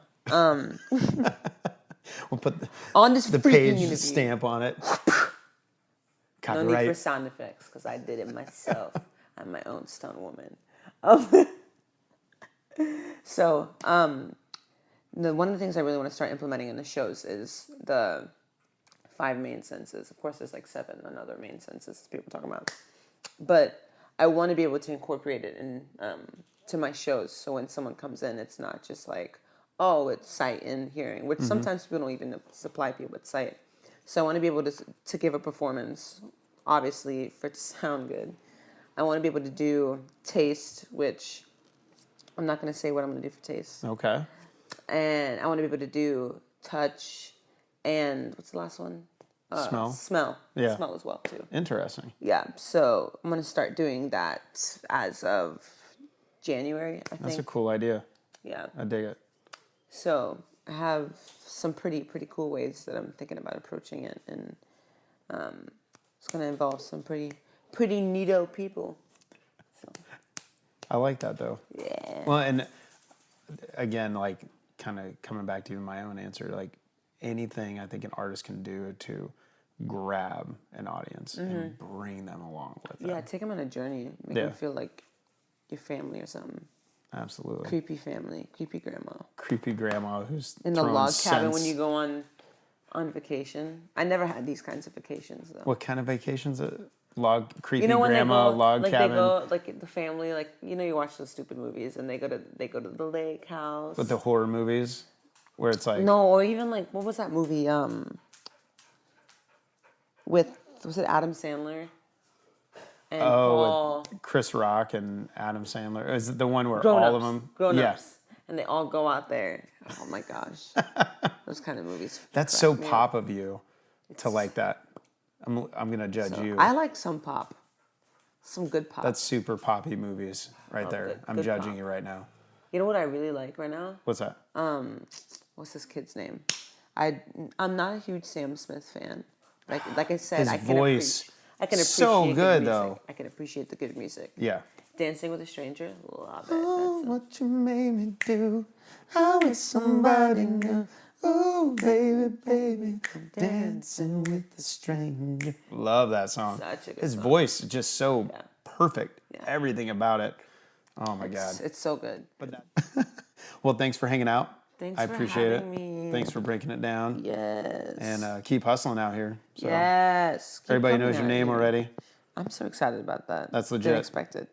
[SPEAKER 1] We'll put
[SPEAKER 3] on this
[SPEAKER 1] the Paige stamp on it. Copyright.
[SPEAKER 3] No need for sound effects because I did it myself. I'm my own stunt woman. So, one of the things I really want to start implementing in the shows is the 5 main senses. Of course, there's like 7 other main senses people talk about. But I want to be able to incorporate it in to my shows. So when someone comes in, it's not just like, oh, it's sight and hearing, which sometimes people don't even supply people with sight. So I want to be able to give a performance, obviously, for it to sound good. I want to be able to do taste, which I'm not going to say what I'm going to do for taste.
[SPEAKER 1] Okay.
[SPEAKER 3] And I want to be able to do touch and what's the last one?
[SPEAKER 1] Smell.
[SPEAKER 3] Smell.
[SPEAKER 1] Yeah.
[SPEAKER 3] Smell as well, too.
[SPEAKER 1] Interesting.
[SPEAKER 3] Yeah. So I'm going to start doing that as of January, I think.
[SPEAKER 1] That's a cool idea.
[SPEAKER 3] Yeah.
[SPEAKER 1] I dig it.
[SPEAKER 3] So I have some pretty cool ways that I'm thinking about approaching it. And it's going to involve some pretty neato people. So.
[SPEAKER 1] I like that, though.
[SPEAKER 3] Yeah.
[SPEAKER 1] Well, and again, like, kind of coming back to my own answer, like, anything I think an artist can do to grab an audience and bring them along with them.
[SPEAKER 3] Yeah, take them on a journey. Make them feel like your family or something.
[SPEAKER 1] Absolutely.
[SPEAKER 3] Creepy family. Creepy grandma.
[SPEAKER 1] Creepy grandma who's
[SPEAKER 3] In the
[SPEAKER 1] throwing
[SPEAKER 3] log cabin
[SPEAKER 1] scents.
[SPEAKER 3] when you go on vacation. I never had these kinds of vacations, though.
[SPEAKER 1] What kind of vacations? Creepy
[SPEAKER 3] You know when
[SPEAKER 1] grandma,
[SPEAKER 3] they go,
[SPEAKER 1] log
[SPEAKER 3] like
[SPEAKER 1] cabin.
[SPEAKER 3] they go, like the family, like you watch those stupid movies, and they go to the lake house.
[SPEAKER 1] With the horror movies, where it's like
[SPEAKER 3] No, or even like what was that movie? Was it Adam Sandler? And Paul,
[SPEAKER 1] with Chris Rock and Adam Sandler. Is it the one where
[SPEAKER 3] Grown
[SPEAKER 1] all
[SPEAKER 3] Ups,
[SPEAKER 1] of them?
[SPEAKER 3] Grown
[SPEAKER 1] Yeah.
[SPEAKER 3] Ups, and they all go out there. Oh my gosh, those kind of movies.
[SPEAKER 1] That's so pop of you to like that. I'm gonna judge you.
[SPEAKER 3] I like some pop, some good pop.
[SPEAKER 1] That's super poppy movies right there.
[SPEAKER 3] good-
[SPEAKER 1] I'm
[SPEAKER 3] good
[SPEAKER 1] judging
[SPEAKER 3] pop.
[SPEAKER 1] you right now.
[SPEAKER 3] You know what I really like right now?
[SPEAKER 1] What's that?
[SPEAKER 3] What's this kid's name? I'm not a huge Sam Smith fan. Like I said,
[SPEAKER 1] His
[SPEAKER 3] I can
[SPEAKER 1] voice,
[SPEAKER 3] I can appreciate
[SPEAKER 1] so good,
[SPEAKER 3] music.
[SPEAKER 1] though.
[SPEAKER 3] I can appreciate the good music.
[SPEAKER 1] Yeah.
[SPEAKER 3] Dancing with a Stranger, love it.
[SPEAKER 1] Oh, what you made me do? I wish somebody knew. Oh, baby, baby, dancing with a stranger. Love that song.
[SPEAKER 3] Such a good
[SPEAKER 1] His
[SPEAKER 3] song.
[SPEAKER 1] voice is just so perfect.
[SPEAKER 3] Yeah.
[SPEAKER 1] Everything about it. Oh my God.
[SPEAKER 3] It's so good.
[SPEAKER 1] Well, thanks for hanging out.
[SPEAKER 3] Thanks
[SPEAKER 1] I
[SPEAKER 3] for
[SPEAKER 1] appreciate
[SPEAKER 3] having
[SPEAKER 1] it.
[SPEAKER 3] me.
[SPEAKER 1] Thanks for breaking it down.
[SPEAKER 3] Yes.
[SPEAKER 1] And keep hustling out here. So
[SPEAKER 3] Yes. Keep
[SPEAKER 1] everybody
[SPEAKER 3] coming
[SPEAKER 1] knows your
[SPEAKER 3] at
[SPEAKER 1] name
[SPEAKER 3] me.
[SPEAKER 1] already.
[SPEAKER 3] I'm so excited about that.
[SPEAKER 1] That's legit.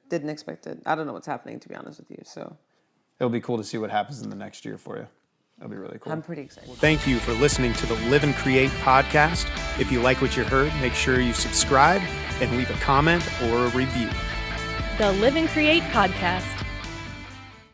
[SPEAKER 3] Didn't expect it. I don't know what's happening, to be honest with you. So
[SPEAKER 1] It'll be cool to see what happens in the next year for you. That'll be really cool.
[SPEAKER 3] I'm pretty excited.
[SPEAKER 1] Thank you for listening to the Live and Create podcast. If you like what you heard, make sure you subscribe and leave a comment or a review.
[SPEAKER 2] The Live and Create podcast.